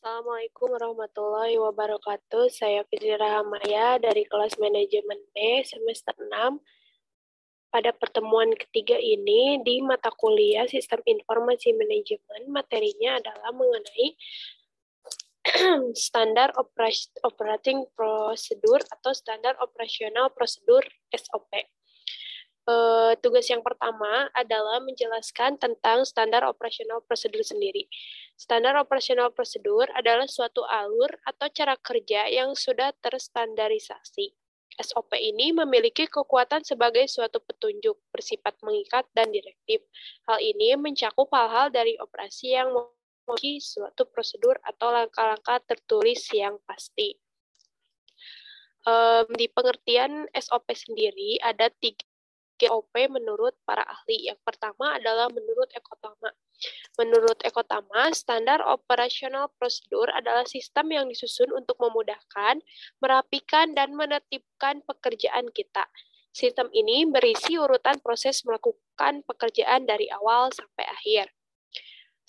Assalamualaikum warahmatullahi wabarakatuh. Saya Fitri Rahamaya dari kelas manajemen B semester 6. Pada pertemuan ketiga ini di mata kuliah Sistem Informasi Manajemen, materinya adalah mengenai standar operating prosedur atau standar operasional prosedur SOP. Tugas yang pertama adalah menjelaskan tentang standar operasional prosedur sendiri. Standar operasional prosedur adalah suatu alur atau cara kerja yang sudah terstandarisasi. SOP ini memiliki kekuatan sebagai suatu petunjuk, bersifat mengikat dan direktif. Hal ini mencakup hal-hal dari operasi yang memiliki suatu prosedur atau langkah-langkah tertulis yang pasti. Di pengertian SOP sendiri ada tiga OP menurut para ahli. Yang pertama adalah menurut Ekotama. Menurut Ekotama, standar operasional prosedur adalah sistem yang disusun untuk memudahkan, merapikan, dan menertibkan pekerjaan kita. Sistem ini berisi urutan proses melakukan pekerjaan dari awal sampai akhir.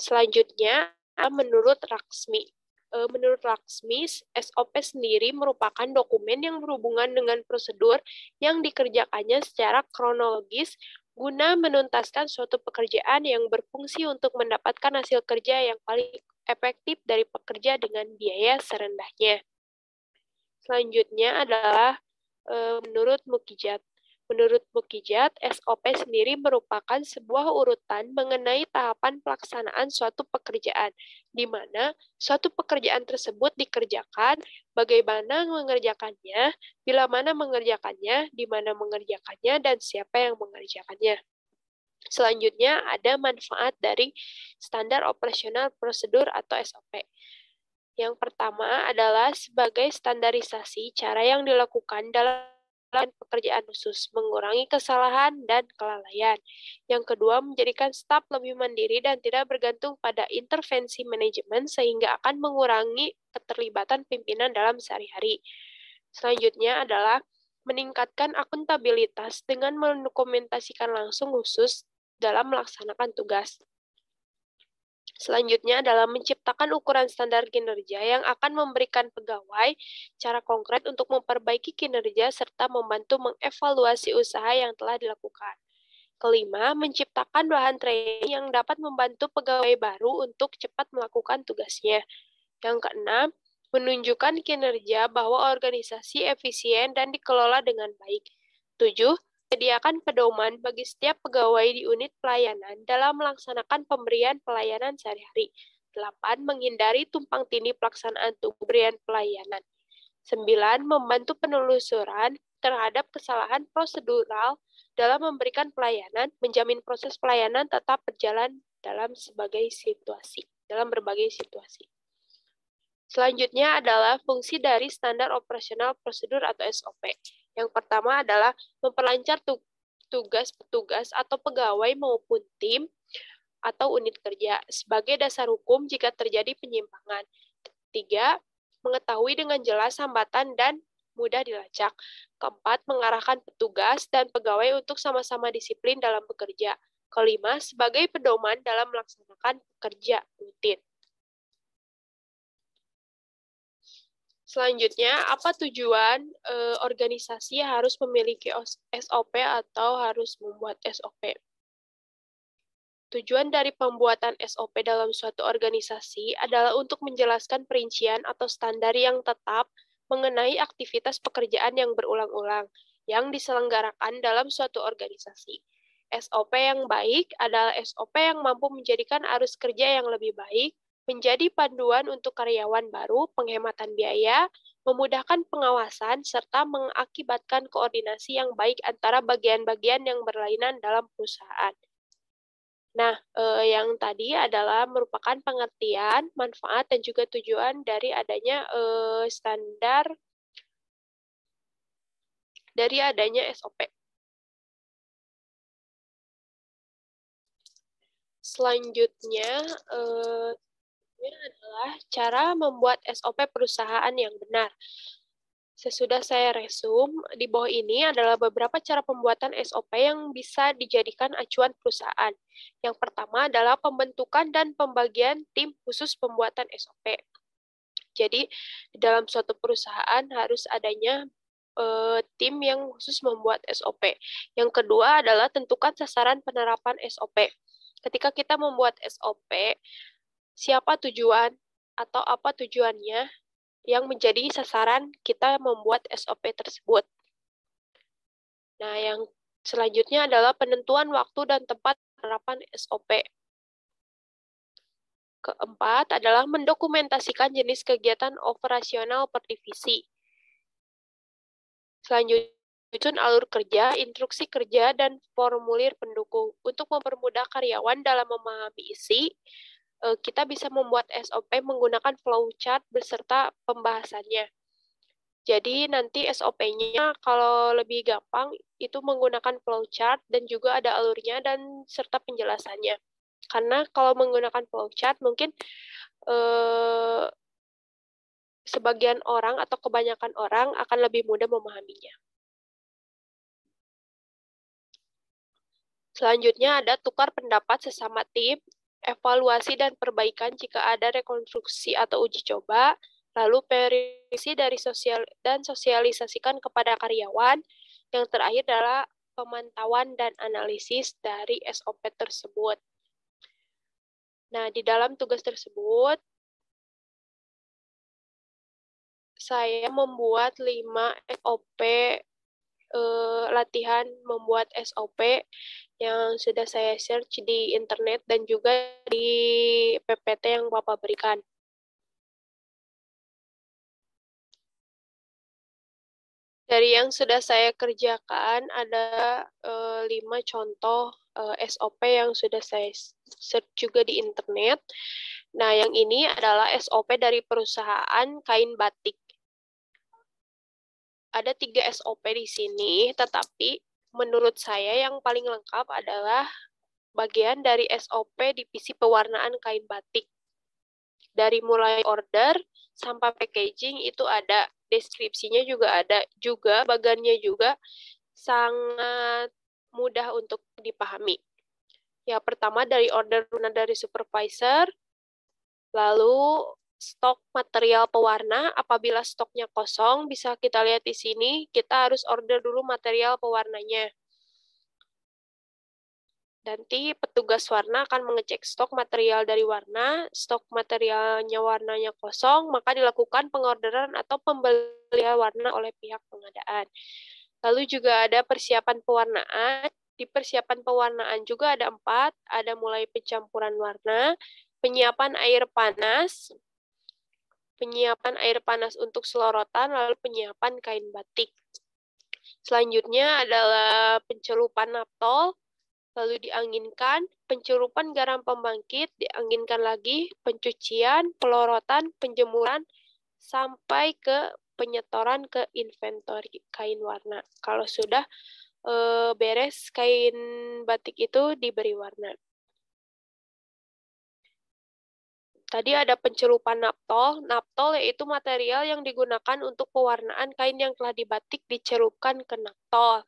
Selanjutnya, menurut Laksmi. Menurut Laksmi, SOP sendiri merupakan dokumen yang berhubungan dengan prosedur yang dikerjakannya secara kronologis guna menuntaskan suatu pekerjaan yang berfungsi untuk mendapatkan hasil kerja yang paling efektif dari pekerja dengan biaya serendahnya. Selanjutnya adalah menurut Mukijat. Menurut Mukijat, SOP sendiri merupakan sebuah urutan mengenai tahapan pelaksanaan suatu pekerjaan, di mana suatu pekerjaan tersebut dikerjakan, bagaimana mengerjakannya, bila mana mengerjakannya, di mana mengerjakannya, dan siapa yang mengerjakannya. Selanjutnya ada manfaat dari standar operasional prosedur atau SOP. Yang pertama adalah sebagai standarisasi cara yang dilakukan dalam pekerjaan khusus, mengurangi kesalahan dan kelalaian. Yang kedua, menjadikan staf lebih mandiri dan tidak bergantung pada intervensi manajemen sehingga akan mengurangi keterlibatan pimpinan dalam sehari-hari. Selanjutnya adalah meningkatkan akuntabilitas dengan mendokumentasikan langsung khusus dalam melaksanakan tugas. Selanjutnya adalah menciptakan ukuran standar kinerja yang akan memberikan pegawai cara konkret untuk memperbaiki kinerja serta membantu mengevaluasi usaha yang telah dilakukan. Kelima, menciptakan bahan training yang dapat membantu pegawai baru untuk cepat melakukan tugasnya. Yang keenam, menunjukkan kinerja bahwa organisasi efisien dan dikelola dengan baik. 7. Menyediakan pedoman bagi setiap pegawai di unit pelayanan dalam melaksanakan pemberian pelayanan sehari-hari. 8. Menghindari tumpang tindih pelaksanaan pemberian pelayanan. 9. Membantu penelusuran terhadap kesalahan prosedural dalam memberikan pelayanan, menjamin proses pelayanan tetap berjalan dalam berbagai situasi. Selanjutnya adalah fungsi dari standar operasional prosedur atau SOP. Yang pertama adalah memperlancar tugas petugas atau pegawai maupun tim atau unit kerja sebagai dasar hukum jika terjadi penyimpangan. 3. Mengetahui dengan jelas hambatan dan mudah dilacak. 4. Mengarahkan petugas dan pegawai untuk sama-sama disiplin dalam bekerja. 5. Sebagai pedoman dalam melaksanakan pekerja rutin. Selanjutnya, apa tujuan organisasi harus memiliki SOP atau harus membuat SOP? Tujuan dari pembuatan SOP dalam suatu organisasi adalah untuk menjelaskan perincian atau standar yang tetap mengenai aktivitas pekerjaan yang berulang-ulang yang diselenggarakan dalam suatu organisasi. SOP yang baik adalah SOP yang mampu menjadikan arus kerja yang lebih baik, menjadi panduan untuk karyawan baru, penghematan biaya, memudahkan pengawasan, serta mengakibatkan koordinasi yang baik antara bagian-bagian yang berlainan dalam perusahaan. Nah, yang tadi adalah merupakan pengertian, manfaat, dan juga tujuan dari adanya SOP. Selanjutnya adalah cara membuat SOP perusahaan yang benar. Sesudah saya resum, di bawah ini adalah beberapa cara pembuatan SOP yang bisa dijadikan acuan perusahaan. Yang pertama adalah pembentukan dan pembagian tim khusus pembuatan SOP. Jadi dalam suatu perusahaan harus adanya tim yang khusus membuat SOP. Yang kedua adalah tentukan sasaran penerapan SOP. Ketika kita membuat SOP, siapa tujuan atau apa tujuannya yang menjadi sasaran kita membuat SOP tersebut. Nah, yang selanjutnya adalah penentuan waktu dan tempat penerapan SOP. Keempat adalah mendokumentasikan jenis kegiatan operasional per divisi. Selanjutnya, menyusun alur kerja, instruksi kerja, dan formulir pendukung. Untuk mempermudah karyawan dalam memahami isi, kita bisa membuat SOP menggunakan flowchart beserta pembahasannya. Jadi nanti SOP-nya kalau lebih gampang itu menggunakan flowchart dan juga ada alurnya dan serta penjelasannya. Karena kalau menggunakan flowchart mungkin sebagian orang atau kebanyakan orang akan lebih mudah memahaminya. Selanjutnya ada tukar pendapat sesama tim, evaluasi dan perbaikan jika ada rekonstruksi atau uji coba, lalu verifikasi dari sosialisasikan kepada karyawan. Yang terakhir adalah pemantauan dan analisis dari SOP tersebut. Nah, di dalam tugas tersebut, saya membuat 5 SOP, latihan membuat SOP yang sudah saya search di internet dan juga di PPT yang Bapak berikan. Dari yang sudah saya kerjakan, ada 5 contoh SOP yang sudah saya search juga di internet. Nah, yang ini adalah SOP dari perusahaan kain batik. Ada 3 SOP di sini, tetapi menurut saya yang paling lengkap adalah bagian dari SOP divisi pewarnaan kain batik. Dari mulai order sampai packaging itu ada, deskripsinya juga ada, juga bagannya juga sangat mudah untuk dipahami. Ya, pertama dari order dari supervisor, lalu stok material pewarna. Apabila stoknya kosong, bisa kita lihat di sini, kita harus order dulu material pewarnanya. Nanti petugas warna akan mengecek stok material dari warna, stok materialnya warnanya kosong, maka dilakukan pengorderan atau pembelian warna oleh pihak pengadaan. Lalu juga ada persiapan pewarnaan. Di persiapan pewarnaan juga ada 4, ada mulai pencampuran warna, penyiapan air panas untuk selorotan, lalu penyiapan kain batik. Selanjutnya adalah pencelupan naptol, lalu dianginkan, pencelupan garam pembangkit, dianginkan lagi, pencucian, pelorotan, penjemuran, sampai ke penyetoran ke inventory kain warna. Kalau sudah beres kain batik itu diberi warna. Tadi ada pencelupan naptol. Naptol yaitu material yang digunakan untuk pewarnaan kain yang telah dibatik dicelupkan ke naptol.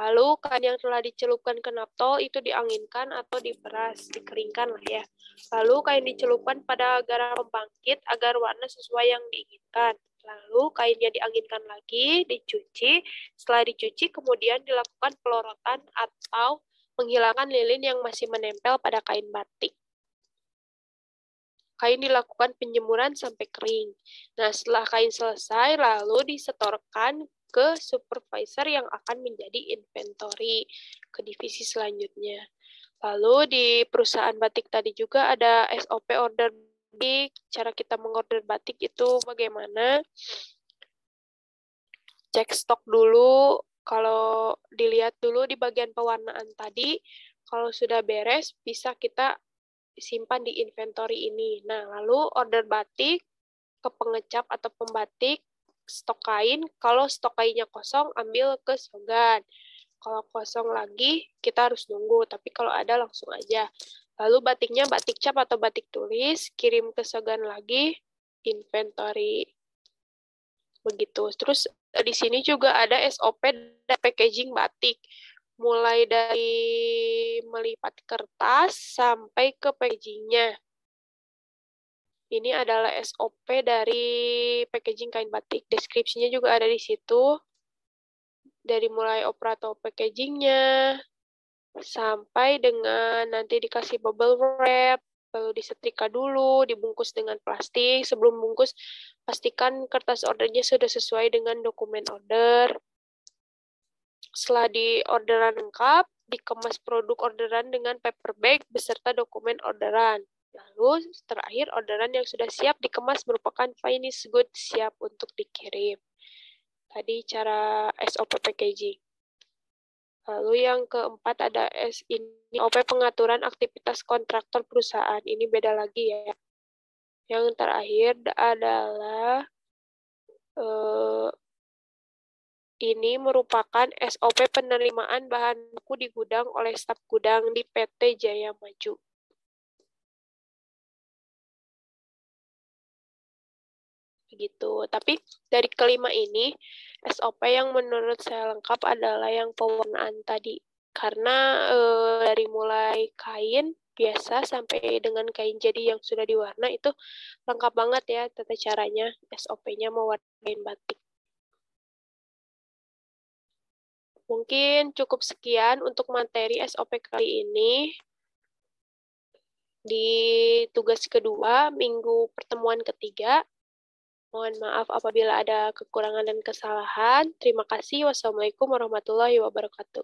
Lalu kain yang telah dicelupkan ke naptol itu dianginkan atau diperas, dikeringkan lah ya. Lalu kain dicelupkan pada garam pembangkit agar warna sesuai yang diinginkan. Lalu kainnya dianginkan lagi, dicuci. Setelah dicuci kemudian dilakukan pelorotan atau menghilangkan lilin yang masih menempel pada kain batik. Kain dilakukan penjemuran sampai kering. Nah, setelah kain selesai, lalu disetorkan ke supervisor yang akan menjadi inventory ke divisi selanjutnya. Lalu di perusahaan batik tadi juga ada SOP order batik. Cara kita mengorder batik itu bagaimana? Cek stok dulu. Kalau dilihat dulu di bagian pewarnaan tadi, kalau sudah beres, bisa kita simpan di inventory ini. Nah, lalu order batik ke pengecap atau pembatik, stok kain. Kalau stok kainnya kosong, ambil ke Sogan. Kalau kosong lagi, kita harus nunggu. Tapi kalau ada, langsung aja. Lalu batiknya batik cap atau batik tulis, kirim ke Sogan lagi, inventory. Begitu. Terus di sini juga ada SOP dan packaging batik. Mulai dari melipat kertas sampai ke packagingnya. Ini adalah SOP dari packaging kain batik. Deskripsinya juga ada di situ. Dari mulai operator packagingnya, sampai dengan nanti dikasih bubble wrap, lalu disetrika dulu, dibungkus dengan plastik. Sebelum bungkus, pastikan kertas ordernya sudah sesuai dengan dokumen order. Setelah di orderan lengkap, dikemas produk orderan dengan paper bag beserta dokumen orderan. Lalu terakhir orderan yang sudah siap dikemas merupakan finished good siap untuk dikirim. Tadi cara SOP packaging. Lalu yang keempat ada ini OP pengaturan aktivitas kontraktor perusahaan. Ini beda lagi ya. Yang terakhir adalah ini merupakan SOP penerimaan bahan baku di gudang oleh staf gudang di PT Jaya Maju. Begitu. Tapi dari kelima ini, SOP yang menurut saya lengkap adalah yang pewarnaan tadi. Karena dari mulai kain biasa sampai dengan kain jadi yang sudah diwarna itu lengkap banget ya tata caranya SOP-nya mewarnain batik. Mungkin cukup sekian untuk materi SOP kali ini. Di tugas kedua, minggu pertemuan ketiga. Mohon maaf apabila ada kekurangan dan kesalahan. Terima kasih. Wassalamualaikum warahmatullahi wabarakatuh.